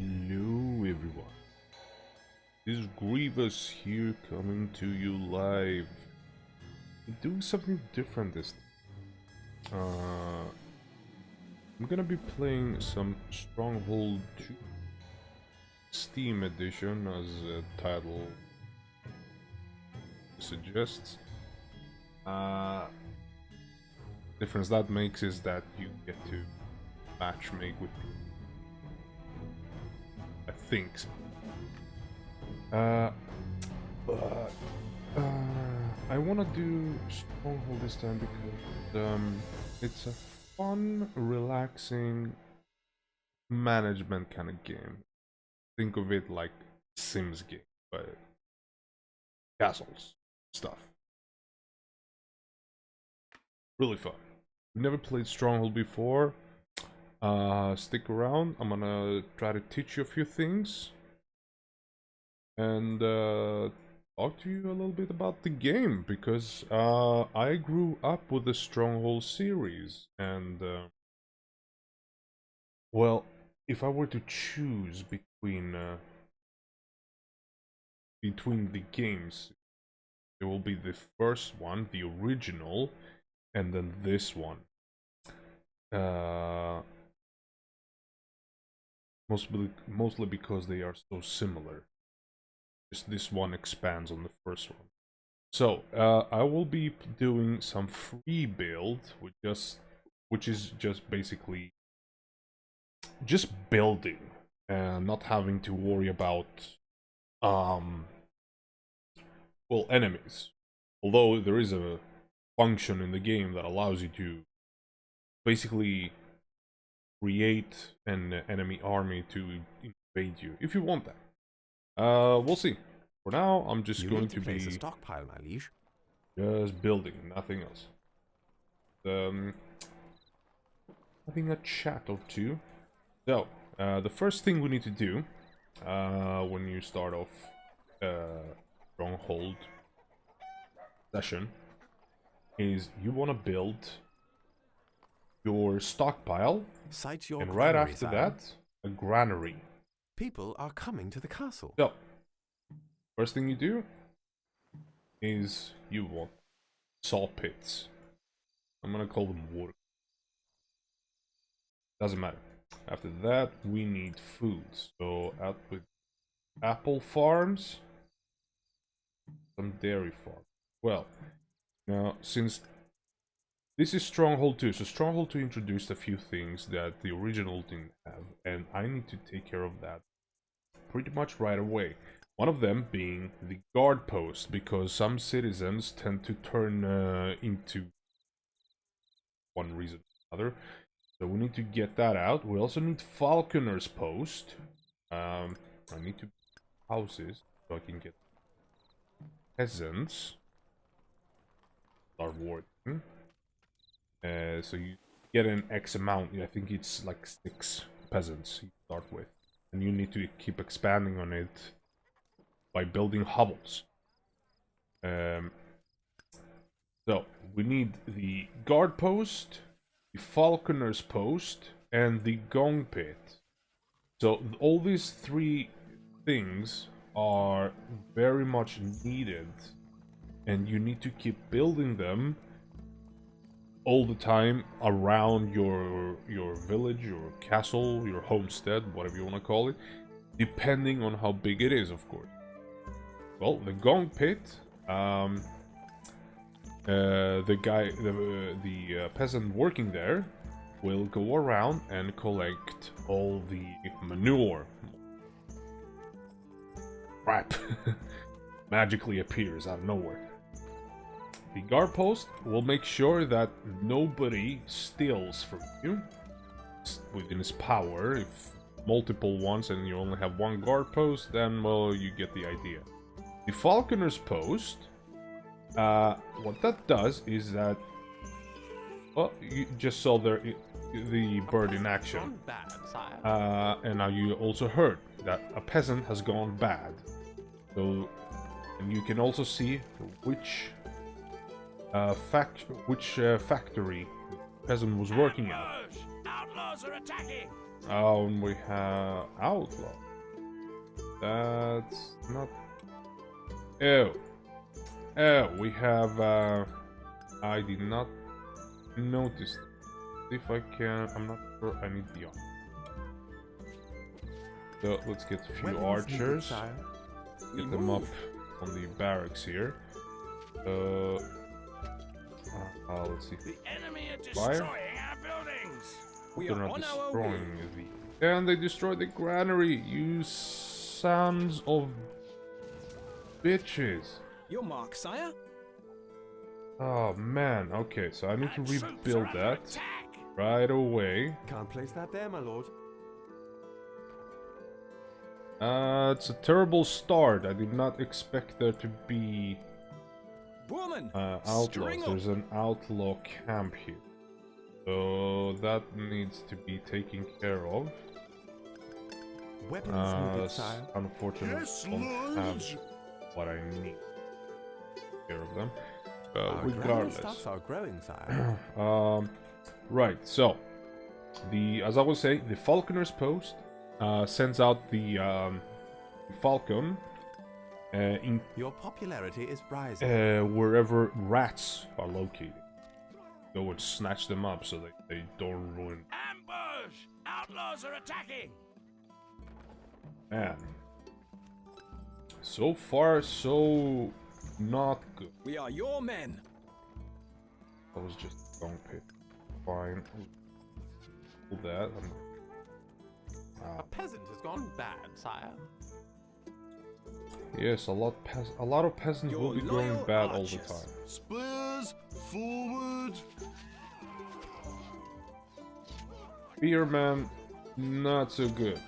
Hello everyone, this is Grievous here coming to you live. I'm doing something different this time. I'm gonna be playing some Stronghold 2 Steam edition as the title suggests. Difference that makes is that you get to matchmake with people. I think so. But I want to do Stronghold this time because it's a fun, relaxing management kind of game. Think of it like Sims game, but castles stuff. Really fun. Never played Stronghold before. Stick around. I'm gonna try to teach you a few things and talk to you a little bit about the game because I grew up with the Stronghold series, and well, if I were to choose between the games, it will be the first one, the original, and then this one. Mostly because they are so similar. Just this one expands on the first one. So I will be doing some free build, which is just basically just building and not having to worry about enemies. Although there is a function in the game that allows you to basically create an enemy army to invade you if you want that. We'll see. For now, I'm just going to be a stockpile, my liege. Just building, nothing else. Having a chat or two. So, the first thing we need to do when you start off Stronghold session is you want to build your stockpile, and right after that, a granary. People are coming to the castle. So, first thing you do is you want saw pits. I'm gonna call them water. Doesn't matter. After that, we need food. So out with apple farms, some dairy farms. Well, now since this is Stronghold 2, so Stronghold 2 introduced a few things that the original didn't have, and I need to take care of that pretty much right away. One of them being the guard post, because some citizens tend to turn into one reason or another. So we need to get that out. We also need falconer's post. I need to houses so I can get peasants. Start working. So you get an X amount. I think it's like 6 peasants you start with, and you need to keep expanding on it by building hovels. So we need the guard post, the falconer's post, and the gong pit. So all these 3 things are very much needed, and you need to keep building them all the time around your village, your castle, your homestead, whatever you want to call it, depending on how big it is, of course. Well, the gong pit, the peasant working there will go around and collect all the manure. Crap. Magically appears out of nowhere. The guard post will make sure that nobody steals from you within his power. If multiple ones and you only have one guard post, then, well, you get the idea. The falconer's post, what that does is that, well, you just saw the bird in action, and now you also heard that a peasant has gone bad. So, and you can also see which factory the peasant was working at. Outlaws are attacking! We have outlaw. That's not. Oh, we have. I did not notice. If I can, I'm not sure. I need the arm. So let's get a few archers. Get them up on the barracks here. Let's see. The enemy are destroying our buildings. They're not destroying the. And they destroyed the granary. You sons of bitches. Your mark, sire. Oh man. Okay, so I need to rebuild that right away. Can't place that there, my lord. It's a terrible start. I did not expect there to be Woman. outlaws. There's an outlaw camp here. So that needs to be taken care of. Weapons needed, sire. Unfortunately, I don't have what I need to take care of them. Regardless. Stocks are growing, sire. Right, so as I was saying, the Falconer's Post sends out the Falcon in Your popularity is rising. wherever rats are located. Go and snatch them up so they don't ruin. Ambush! Outlaws are attacking. Man, so far so not good. We are your men. That was just a long pit. Fine. Pull that. A peasant has gone bad, sire. Yes, a lot of peasants will be going bad all the time. Spurs forward. Spearman, not so good.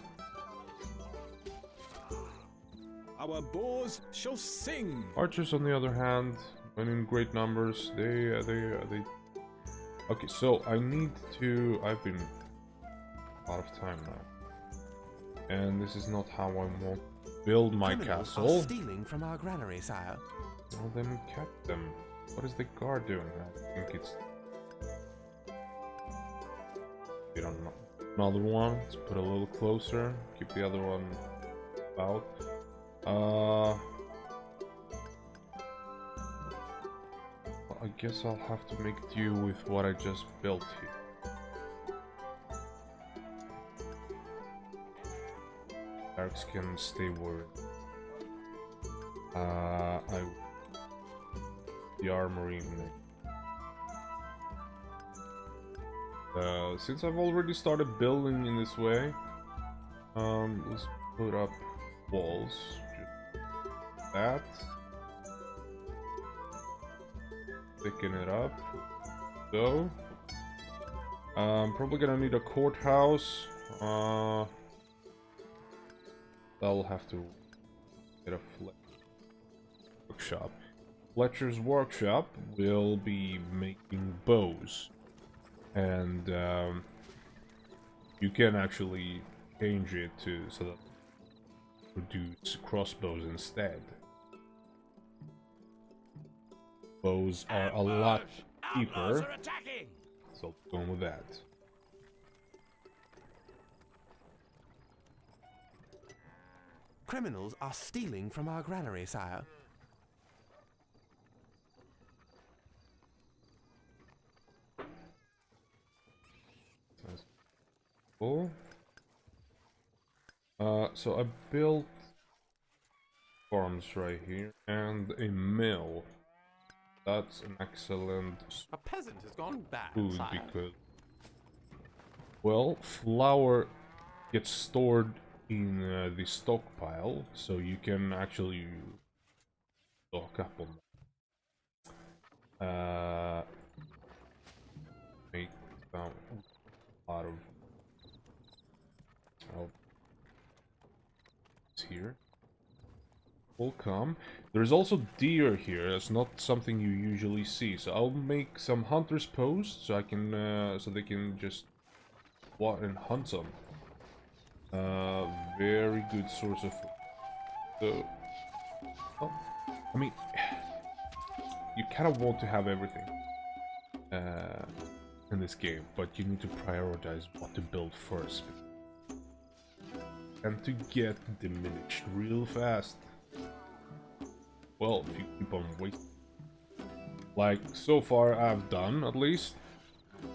Our boars shall sing. Archers, on the other hand, when in great numbers, they. Okay, so I need to. I've been out of time now, and this is not how I want to build my Criminals castle. are stealing from our granary, sire. Well, then catch them. What is the guard doing? I think it's. Get on another one. Let's put a little closer. Keep the other one out. I guess I'll have to make do with what I just built here. Barracks can stay where. The armory. Since I've already started building in this way, let's put up walls. Just that. Thicken it up. So, probably gonna need a courthouse. I'll have to get a workshop. Fletcher's workshop will be making bows, and you can actually change it to so that produce crossbows instead. Bows are a lot cheaper, so go with that. Criminals are stealing from our granary, sire. That's cool. So I built farms right here and a mill. That's an excellent A peasant has gone bad, food sire. because, well, flour gets stored in the stockpile, so you can actually stock up on that. Make a lot of here. Will come. There's also deer here. That's not something you usually see. So I'll make some hunters posts so I can so they can just walk and hunt some. Very good source of food. So, well, I mean, you kind of want to have everything in this game, but you need to prioritize what to build first. tend to get diminished real fast. Well, if you keep on wasting. Like, so far I've done, at least.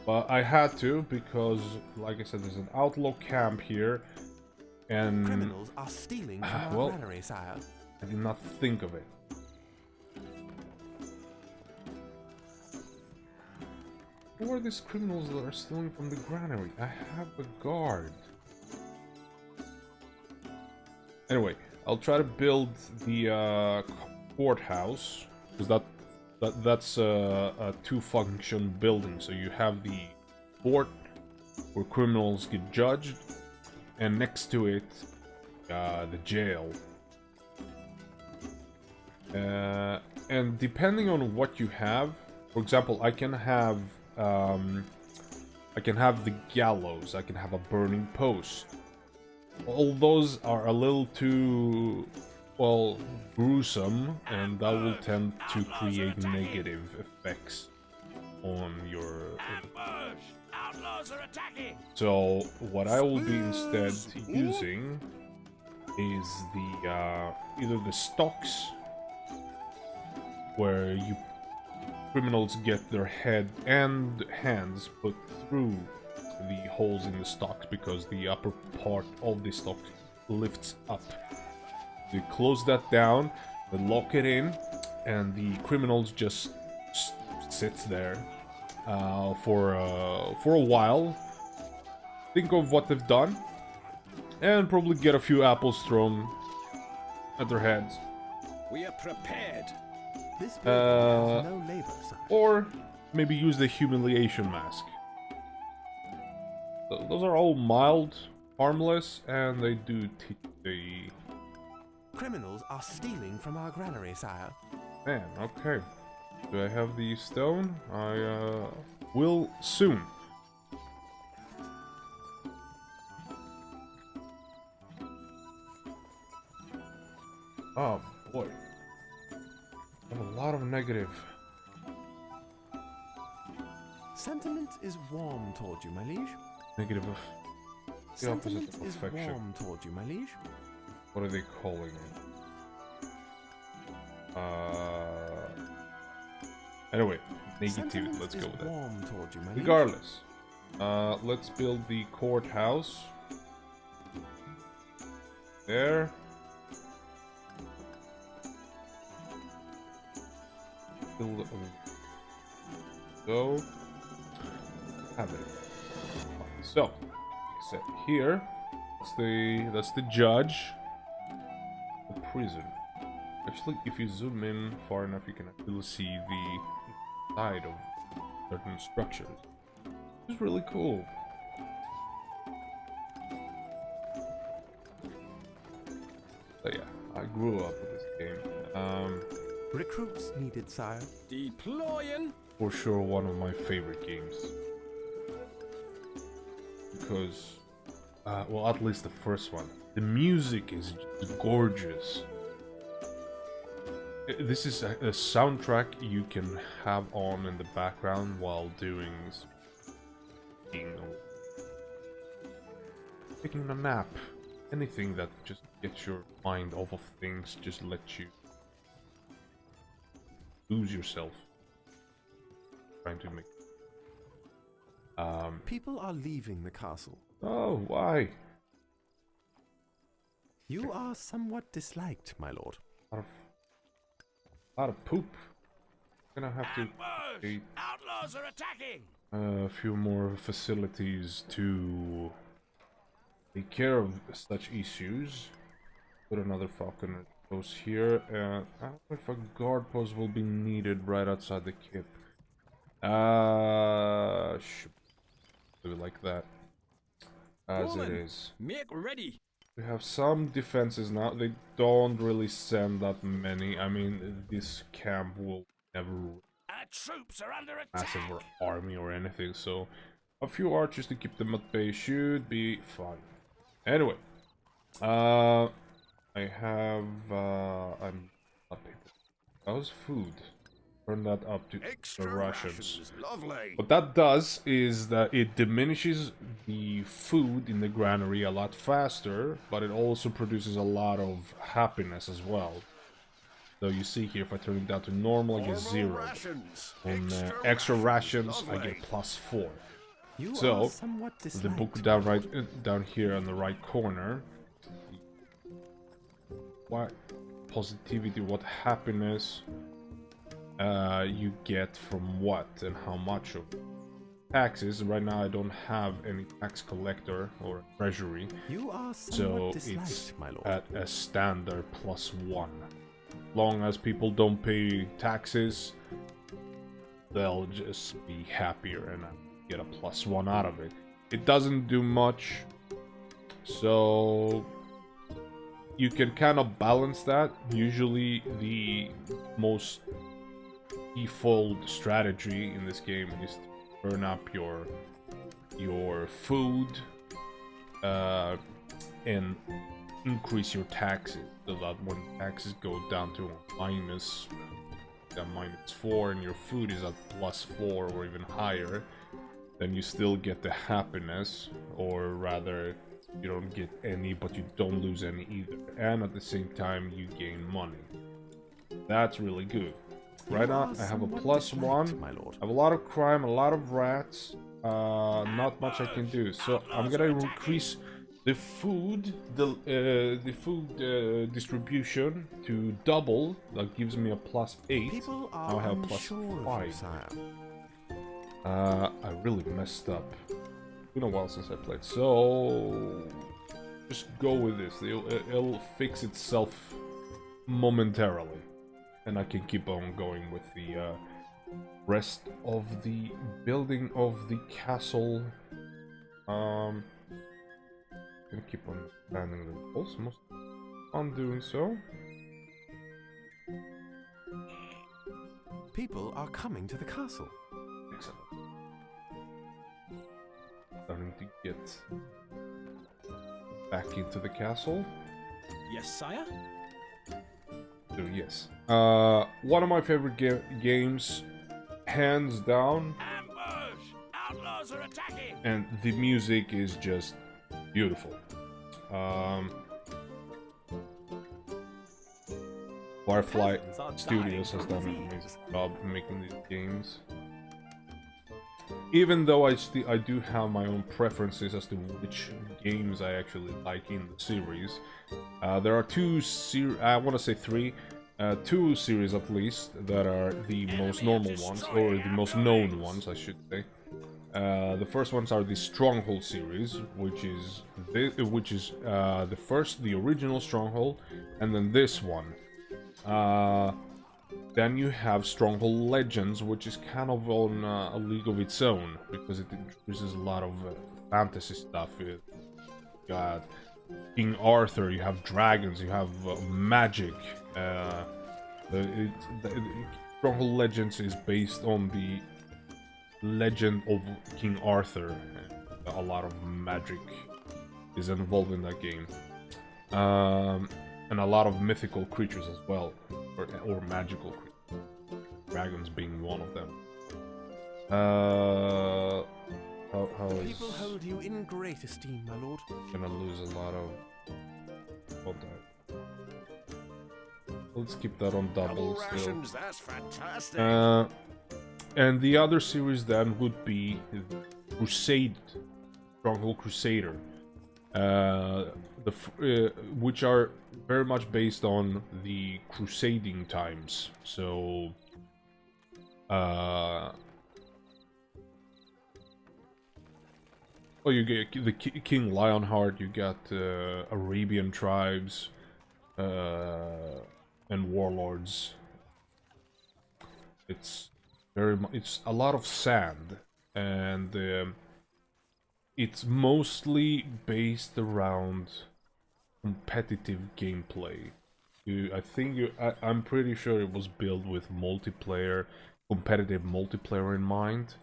But I had to, because, like I said, there's an outlaw camp here. And, Criminals are stealing from our well, granary, sire. I did not think of it. Who are these criminals that are stealing from the granary? I have a guard. Anyway, I'll try to build the courthouse, because that's a two-function building. So you have the court where criminals get judged, and next to it, the jail. And depending on what you have, for example, I can have the gallows, I can have a burning post. All those are a little too, well, gruesome, and that will tend to create negative effects on your... Ambush! Outlaws are attacking! So, what I will be instead using is the, either the stocks, where criminals get their head and hands put through the holes in the stocks, because the upper part of the stock lifts up. They close that down, they lock it in, and the criminals just sits there for a while, think of what they've done, and probably get a few apples thrown at their heads. We are prepared. This building has no labor, sire. Or maybe use the humiliation mask. Those are all mild, harmless, and they do teach the... Criminals are stealing from our granary, sire. Man, okay. Do I have the stone? I will soon. Oh boy. I have a lot of negative. Sentiment is warm toward you, my liege. Negative of... The opposite Sentiment of is affection. warm toward you, my liege. What are they calling it? Anyway, negative. Sentiment Let's is go with that. warm toward you, my liege. Regardless, let's build the courthouse. There. Build so have it. So, like I said, here that's the judge. The prison. Actually, if you zoom in far enough, you can actually see the side of certain structures. It's really cool. So yeah, I grew up with this game. Recruits needed, sire. Deploying. For sure, one of my favorite games. Because, well, at least the first one. The music is just gorgeous. This is a soundtrack you can have on in the background while doing... taking a nap. Anything that just gets your mind off of things, just lets you lose yourself. Trying to make... People are leaving the castle. Oh, why? You are somewhat disliked, my lord. A lot of poop. Gonna have to Ambush! create Outlaws are attacking! a few more facilities to take care of such issues. Put another falconer post here. I don't know if a guard post will be needed right outside the keep. Should do it like that. As Woman, it is. Make ready. We have some defenses now. They don't really send that many. I mean, this camp will never Our troops are under massive attack! army or anything, so a few archers to keep them at bay should be fine. Anyway, I have I'm not paper. That was food. turn that up to Extra the rations. Lovely. What that does is that it diminishes the food in the granary a lot faster, but it also produces a lot of happiness as well. So you see here, if I turn it down to normal, I get 0. Rations. On extra rations, I get +4. You So, are somewhat the disliked, book my down lord. down here on the right corner. What positivity, what happiness you get from what and how much of taxes. Right now I don't have any tax collector or treasury, You are so somewhat disliked, it's my lord. at a standard +1. Long as people don't pay taxes, they'll just be happier and I get a +1 out of it. It doesn't do much, so you can kind of balance that. Usually the most default strategy in this game is to turn up your food and increase your taxes, so that when taxes go down to -4 and your food is at +4 or even higher, then you still get the happiness, or rather you don't get any but you don't lose any either, and at the same time you gain money. That's really good. Right now I have a +1. my lord. I have a lot of crime, a lot of rats. Not much I can do. So I'm gonna increase the food, distribution to double. That gives me a +8. People are Now I have unsure of you, +5. sire. I really messed up. It's been a while since I played, so just go with this. It'll fix itself momentarily, and I can keep on going with the rest of the building of the castle. Gonna keep on expanding the walls, most on doing so. People are coming to the castle. Excellent. Starting to get back into the castle. Yes, sire? So yes. One of my favorite games, hands down, Ambush! Outlaws are attacking! and the music is just beautiful. Firefly Peasants are Studios dying has of done an disease. amazing job making these games. Even though I do have my own preferences as to which games I actually like in the series. There are two series at least that are the most normal ones, or the most known ones, I should say. The first ones are the Stronghold series, which is the original Stronghold, and then this one. Then you have Stronghold Legends, which is kind of on a league of its own, because it introduces a lot of fantasy stuff. You got King Arthur, you have dragons, you have magic. Stronghold Legends is based on the legend of King Arthur. A lot of magic is involved in that game. And a lot of mythical creatures as well, or magical creatures. Dragons being one of them. How is... People hold you in great esteem, my lord. Gonna lose a lot of... Hold on. Let's keep that on double still. Rations, that's fantastic. And the other series then would be Stronghold Crusader. Which are very much based on the crusading times. So, well, you get the King Lionheart, you got Arabian tribes, and warlords. It's it's a lot of sand, and it's mostly based around competitive gameplay. I'm pretty sure it was built with competitive multiplayer in mind,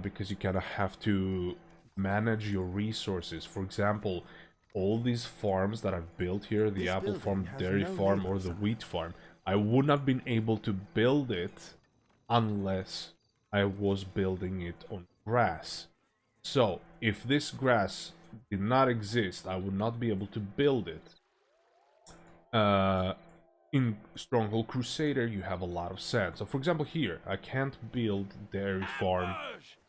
because you kind of have to manage your resources. For example, all these farms that I've built here, the This apple building farm, has dairy no farm, or neighbors. the wheat farm, I wouldn't have been able to build it unless I was building it on grass. So, if this grass did not exist, I would not be able to build it. In Stronghold Crusader, you have a lot of sand. So, for example, here, I can't build dairy farm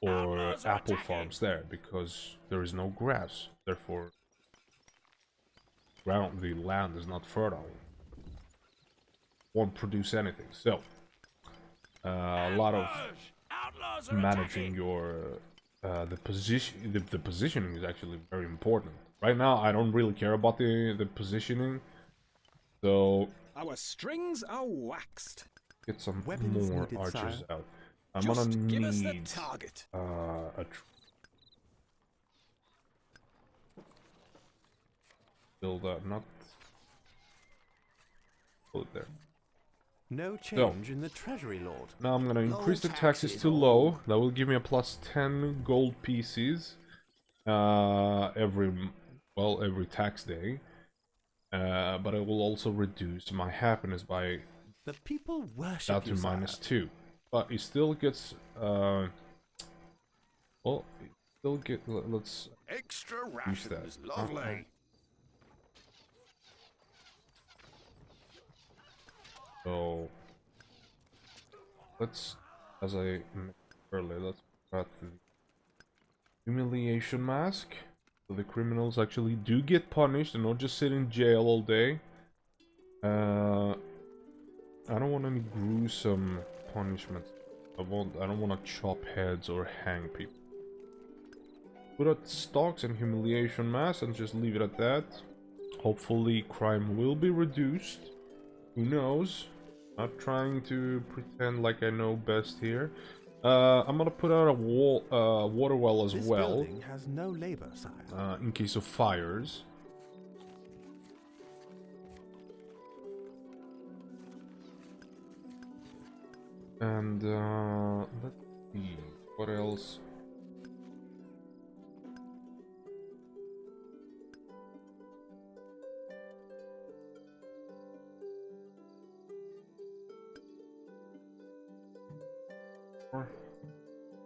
or apple farms there because there is no grass. Therefore, the land is not fertile. Won't produce anything. So, a lot of managing your the positioning is actually very important. Right now, I don't really care about the positioning. So Our strings are waxed. get some Weapons more needed, archers sire. out. I'm Just gonna give us the need target. build not put it there. No change in the treasury, Lord. Now I'm gonna increase the taxes taxes, to low. That will give me a plus 10 gold pieces every tax day. But it will also reduce my happiness by The people worship that to you, sire. -2. But it still gets well, it still let's Extra use that. rations, lovely. So let's, as I mentioned earlier, let's cut the humiliation mask. So the criminals actually do get punished and not just sit in jail all day. I don't want any gruesome punishments. I don't want to chop heads or hang people. Put out stocks and humiliation mask and just leave it at that. Hopefully crime will be reduced. Who knows? Not trying to pretend like I know best here. I'm gonna put out a water well as This well, building has no labor, sire. in case of fires. And let's see what else.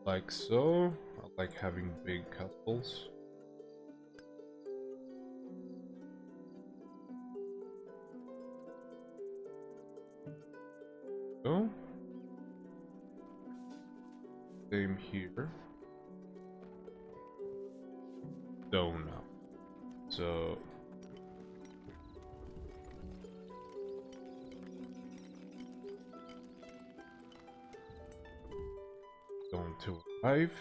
Like so. I like having big castles. So. Same here. So now. So. Going to arrive.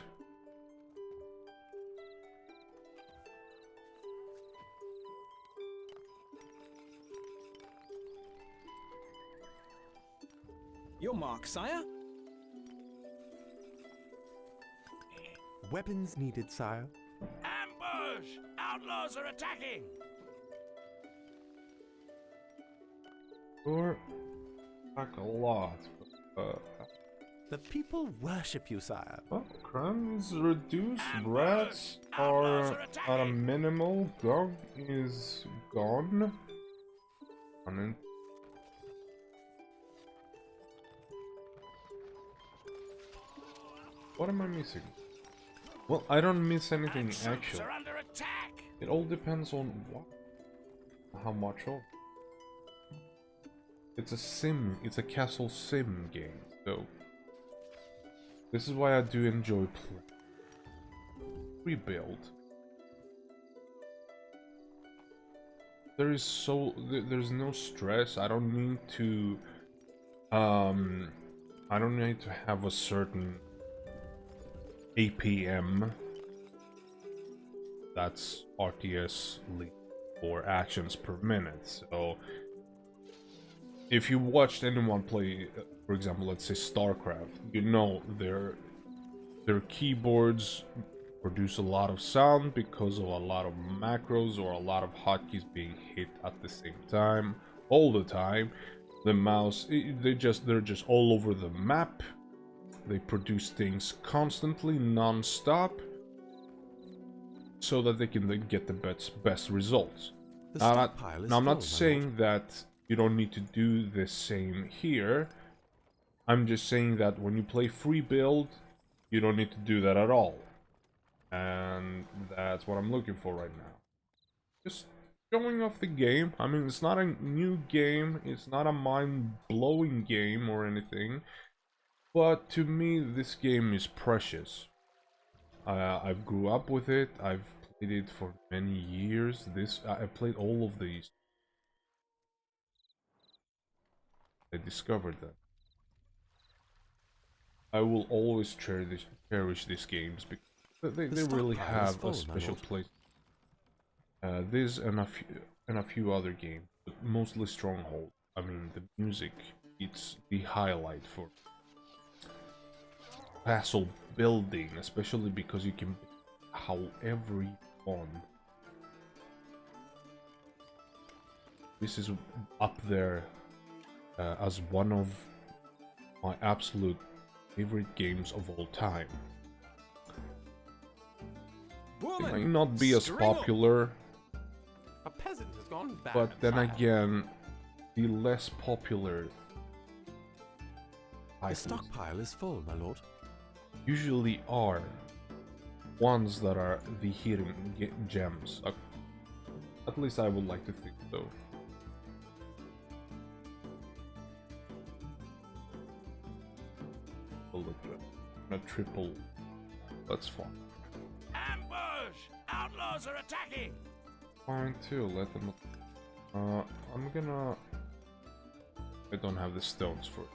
Your mark, sire. Weapons needed, sire. Ambush! Outlaws are attacking! Or like a lot. The people worship you, sire. Well, crime is reduced. Ambush! Rats Outlaws are are at a attacking! minimal. Dog is gone. And what am I missing? Well, I don't miss anything And troops actually. are under attack! It all depends on what, how much of. It's a sim. It's a castle sim game. So this is why I do enjoy playing. Rebuild. There's no stress. I don't need to I don't need to have a certain APM. That's RTS or actions per minute. So if you watched anyone play, for example, let's say StarCraft, you know their keyboards produce a lot of sound because of a lot of macros or a lot of hotkeys being hit at the same time, all the time. The mouse, they're just all over the map. They produce things constantly, non-stop, so that they can then get the best results. The Now, stockpile is I'm full, not my saying lord. that you don't need to do the same here. I'm just saying that when you play free build, you don't need to do that at all. And that's what I'm looking for right now. Just showing off the game. I mean, it's not a new game, it's not a mind-blowing game or anything, but to me this game is precious. I've grew up with it, I've played it for many years. I played all of these. I discovered that. I will always cherish these games because they really have a special place. This and a few other games, but mostly Stronghold. I mean, the music, it's the highlight for castle building, especially because you can build however you want. This is up there as one of my absolute favorite games of all time. It might not be as popular, A peasant has gone bad. but then sire. again, the less popular The titles stockpile is full, my lord. usually are ones that are the hidden gems. At least I would like to think so. A triple. That's fine. Ambush! Outlaws are attacking! Fine too. Let them. I'm gonna. I don't have the stones for it.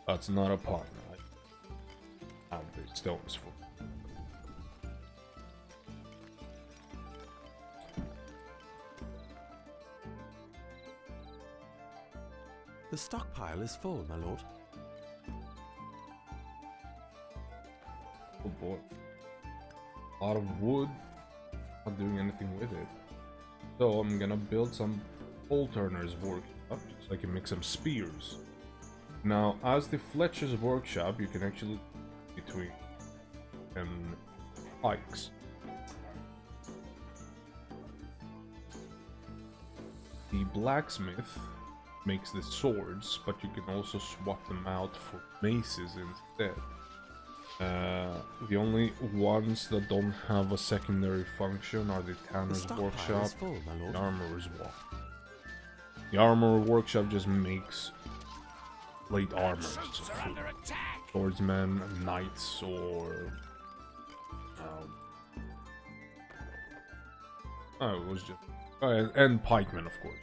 That's not a partner. I have the stones for it. The stockpile is full, my lord. Oh boy. A lot of wood. Not doing anything with it. So I'm gonna build some pole turners workshop so I can make some spears. Now, as the Fletcher's workshop, you can actually between pikes. The blacksmith makes the swords, but you can also swap them out for maces instead. The only ones that don't have a secondary function are the The Tanner's stockpile Workshop, is full, my the lord. Armorer's Walk. The Armorer Workshop just makes plate armors Troops are for under attack! swordsmen, knights, or oh, it was just and pikemen, of course.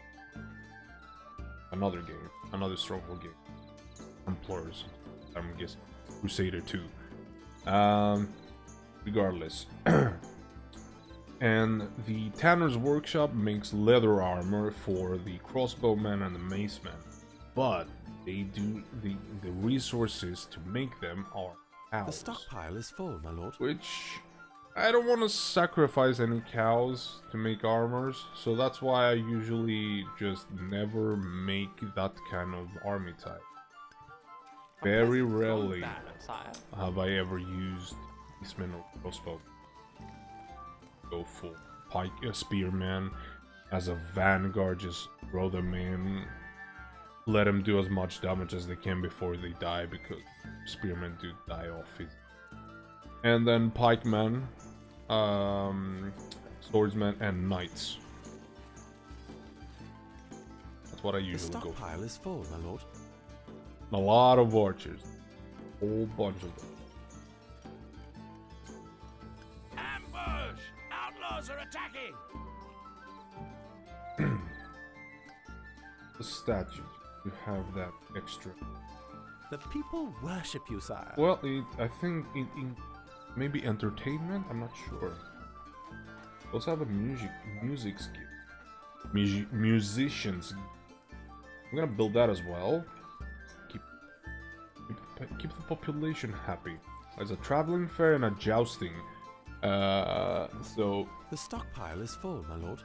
Another game, another Stronghold game. Templars, I'm guessing Crusader 2. Regardless. And the Tanner's Workshop makes leather armor for the crossbowmen and the macemen, but they do the resources to make them are The cows, stockpile is full, my lord. which I don't want to sacrifice any cows to make armors, so that's why I usually just never make that kind of army type. A Very peasant has gone rarely bad, sire. have I ever used Eastman or crossbow. Go full pike, spearman as a vanguard, just throw them in, let them do as much damage as they can before they die, because spearmen do die off it. And then pikemen, swordsmen, and knights. That's what I The usually go for. stockpile is full, my lord. A lot of archers, whole bunch of them. Ambush! Outlaws are attacking! The statue, you have that extra. The people worship you, sire. Well, I think maybe entertainment. I'm not sure. Also have a music skill, musicians. I'm gonna build that as well. Keep the population happy. There's a traveling fair and a jousting. So The stockpile is full, my lord.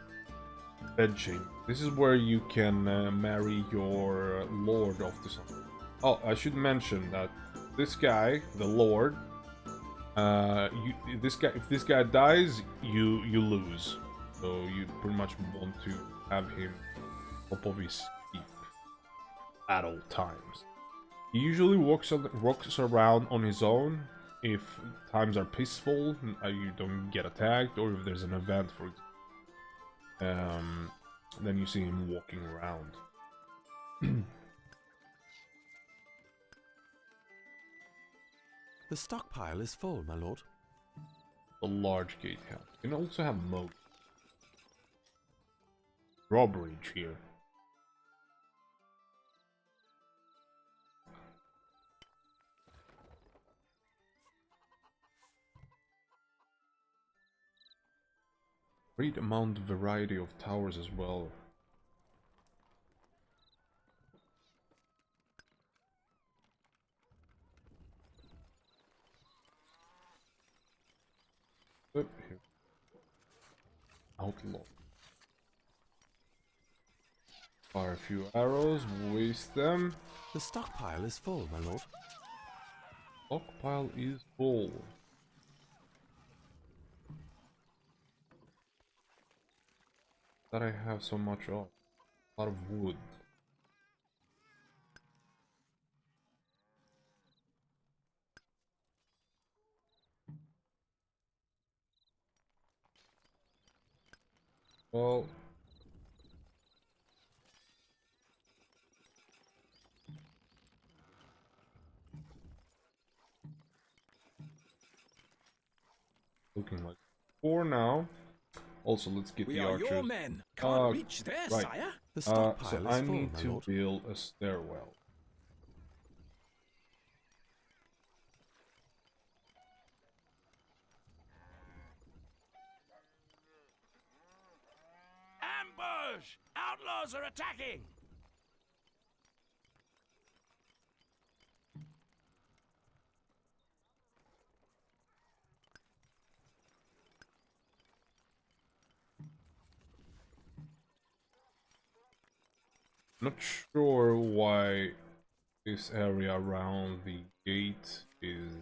bedchamber. This is where you can marry your lord off to something. Oh, I should mention that this guy, the lord, if this guy dies, you lose. So you pretty much want to have him top of his feet. at all times. He usually walks around on his own if times are peaceful, you don't get attacked, or if there's an event for then you see him walking around. The stockpile is full, my lord. A large gatehouse. You can also have moat. Drawbridge here. Great amount of variety of towers as well. Up here. Outlaw. Fire a few arrows, waste them. The stockpile is full, my lord. Stockpile is full. That I have so much of. A lot of wood. Well, looking like 4 now. Also, let's get We the are archers. your men. Can't reach there, right. sire. The So stockpile I is full, need my to lord. build a stairwell. Ambush! Outlaws are attacking! Not sure why this area around the gate is...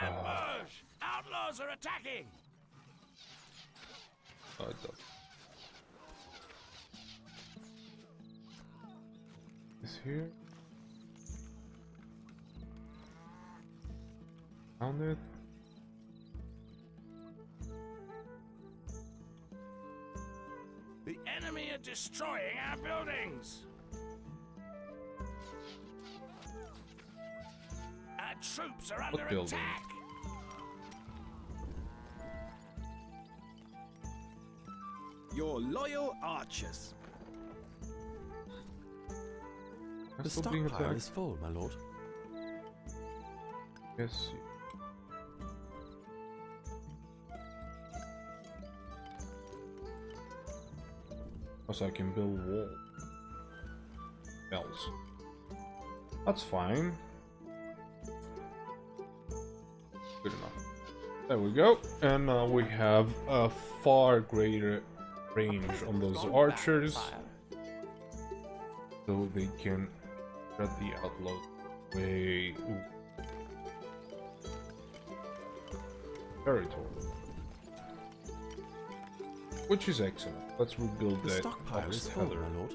Ambush! Outlaws are attacking! Is here? Found it? The enemy are destroying our buildings! Our troops are under building? attack! Your loyal archers. I'm The still being stockpile attacked. is full, my lord. Yes. Also, I can build wall. Bells. That's fine. Good enough. There we go. And now we have a far greater range on those archers. So they can cut the outlaws way. Territory. Which is excellent. Let's rebuild The the stockpile ox is full, tether. my lord.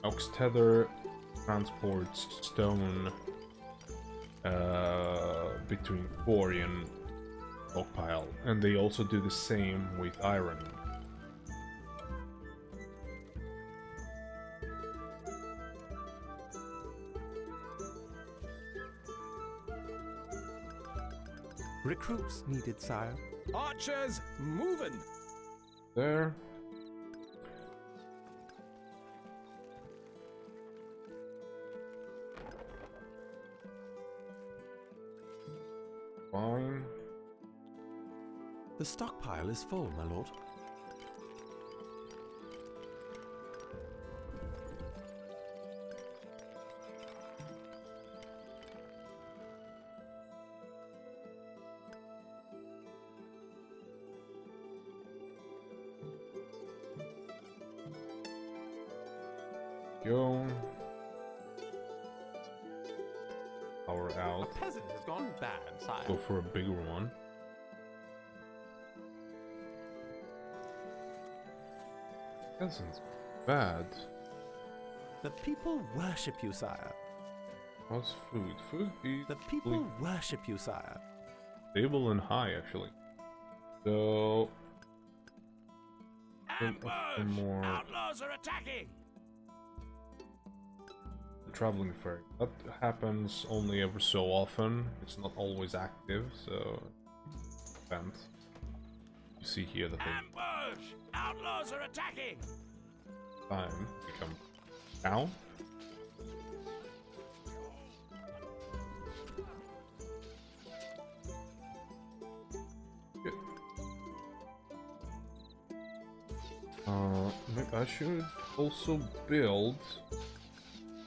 Ox tether transports stone between quarry and stockpile, and they also do the same with iron. Recruits needed, sire. Archers, moving. There. Fine. The stockpile is full, my lord. Go. Power A out. peasant has gone bad, sire. Go for a bigger one. Peasants bad. The people worship you, sire. What's food? Food is The people worship you, sire. stable and high, actually. So... build up some Ambush! more Outlaws are attacking! traveling ferry. That happens only ever so often. It's not always active, so... depends. You see here that the Ambush! Outlaws are attacking! time become down. Good. Maybe I should also build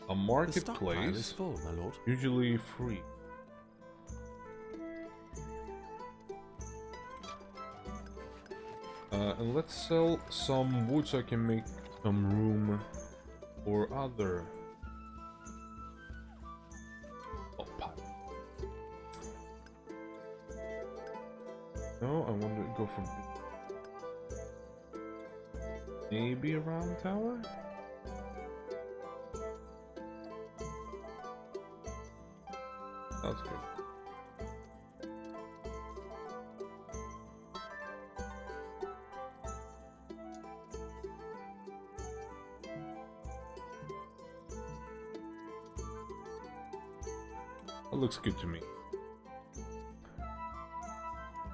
a The stockpile is marketplace, full, my lord. usually free. And let's sell some wood so I can make some room for other. Oh, pipe. No, I want to go for maybe a round tower. That's good. That looks good to me.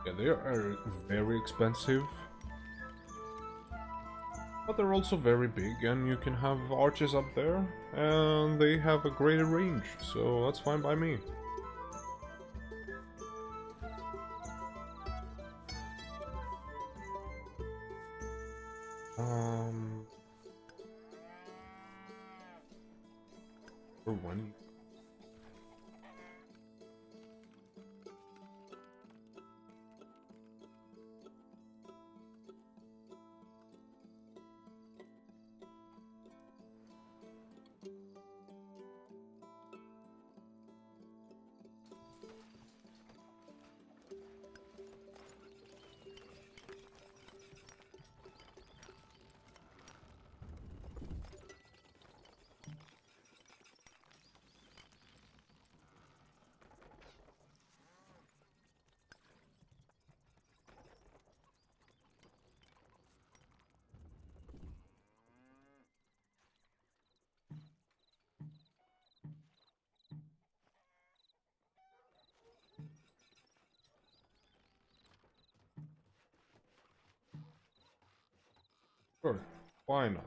Yeah, they are very expensive. But they're also very big, and you can have archers up there, and they have a greater range, so that's fine by me. For one. Sure, why not?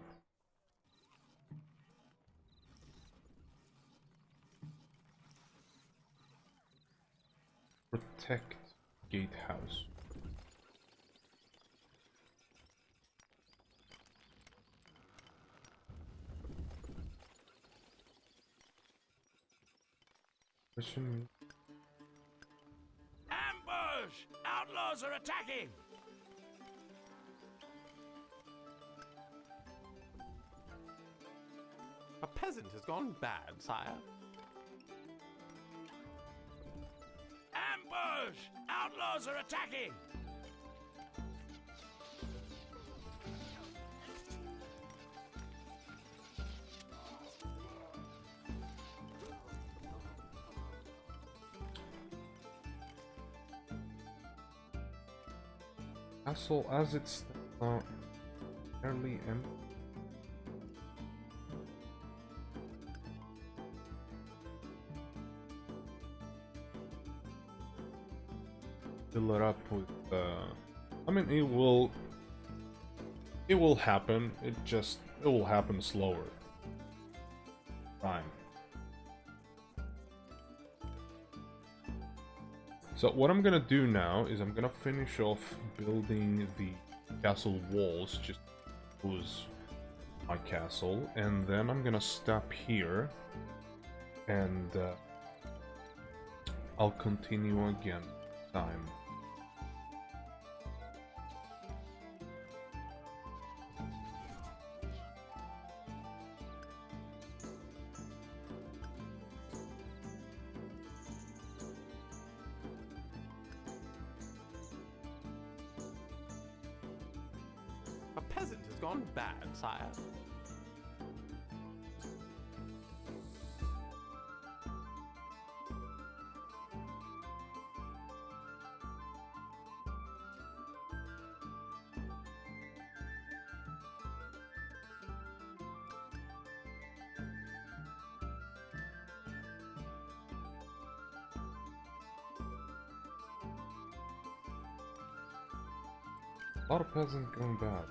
Protect gatehouse. Question. Ambush! Outlaws are attacking! A peasant has gone bad, sire. Ambush! Outlaws are attacking! Castle as it's fairly empty. Fill it up with I mean it will happen, it will happen slower. Fine. So what I'm gonna do now is I'm gonna finish off building the castle walls, just was my castle, and then I'm gonna stop here and I'll continue again time. A peasant has gone bad, sire. A lot of peasants going bad.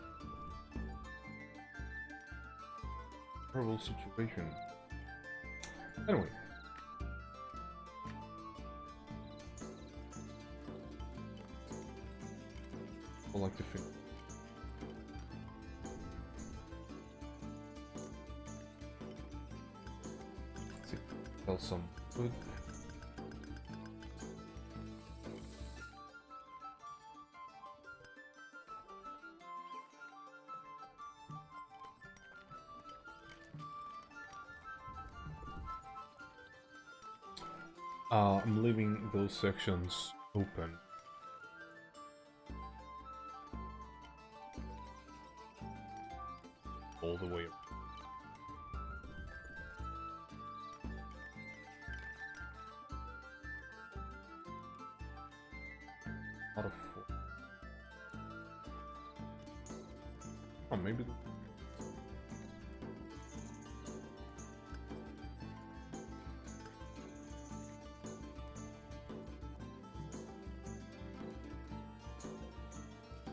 Terrible situation. Anyway. I like to think. Let's see. Sell some food. I'm leaving those sections open. All the way up. Out of 4. Oh, maybe.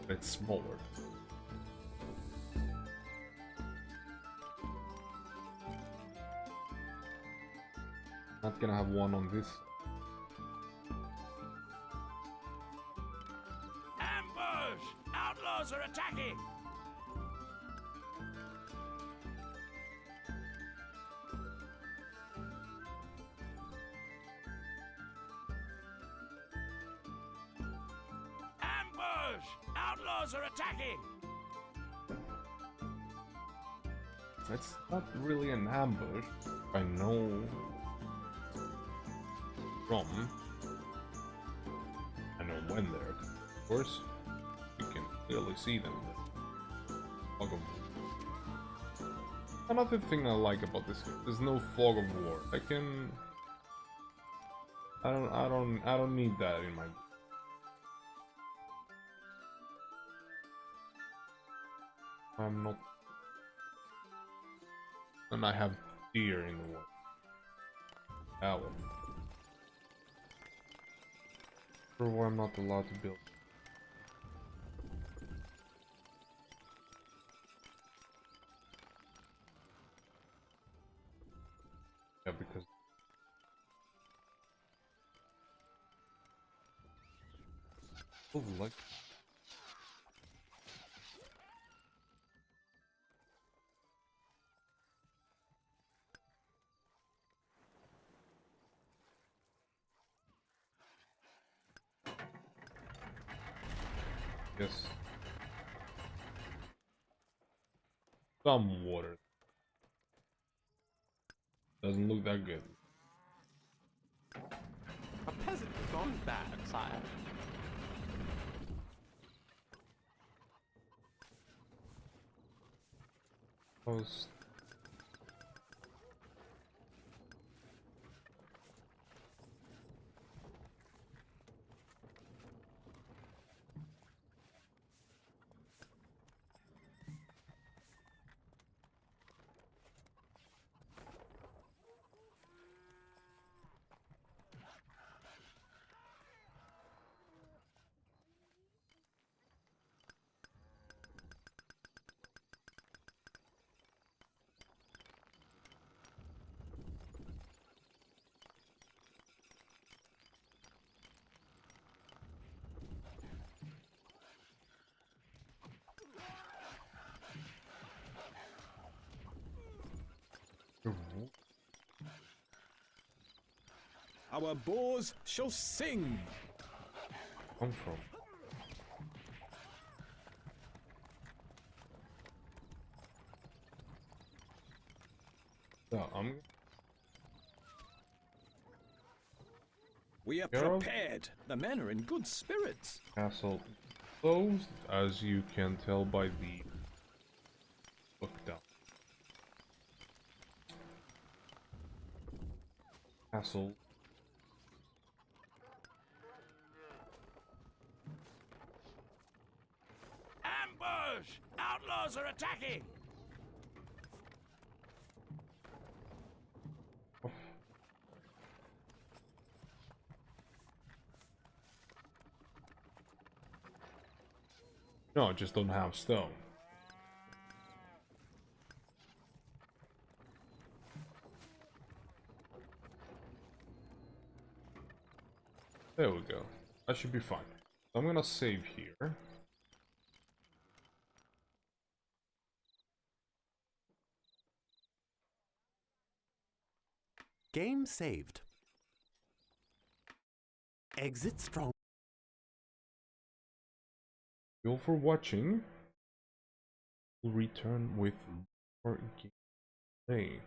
It's smaller. Not gonna have one on this. Ambush! Outlaws are attacking! Ambush! Outlaws are attacking! It's not really an ambush. I know from. I know when they're. Of course, you can clearly see them. Fog of war. Another thing I like about this game, there's no fog of war. I don't need that in my. I'm not. And I have deer in the water. That one. For why I'm not allowed to build. Yeah, because. Oh, like. Yes. Some water. Doesn't look that good. A peasant has gone bad, sire. Post. Our boars shall sing. Come from. So I'm. We are Hero? prepared. The men are in good spirits. Castle closed, as you can tell by the look down. Castle. Ambush! Outlaws are attacking! Off. No, I just don't have stone. There we go. That should be fine. I'm gonna save here. Game saved. Exit strong. Thank you all for watching. We'll return with more gameplay.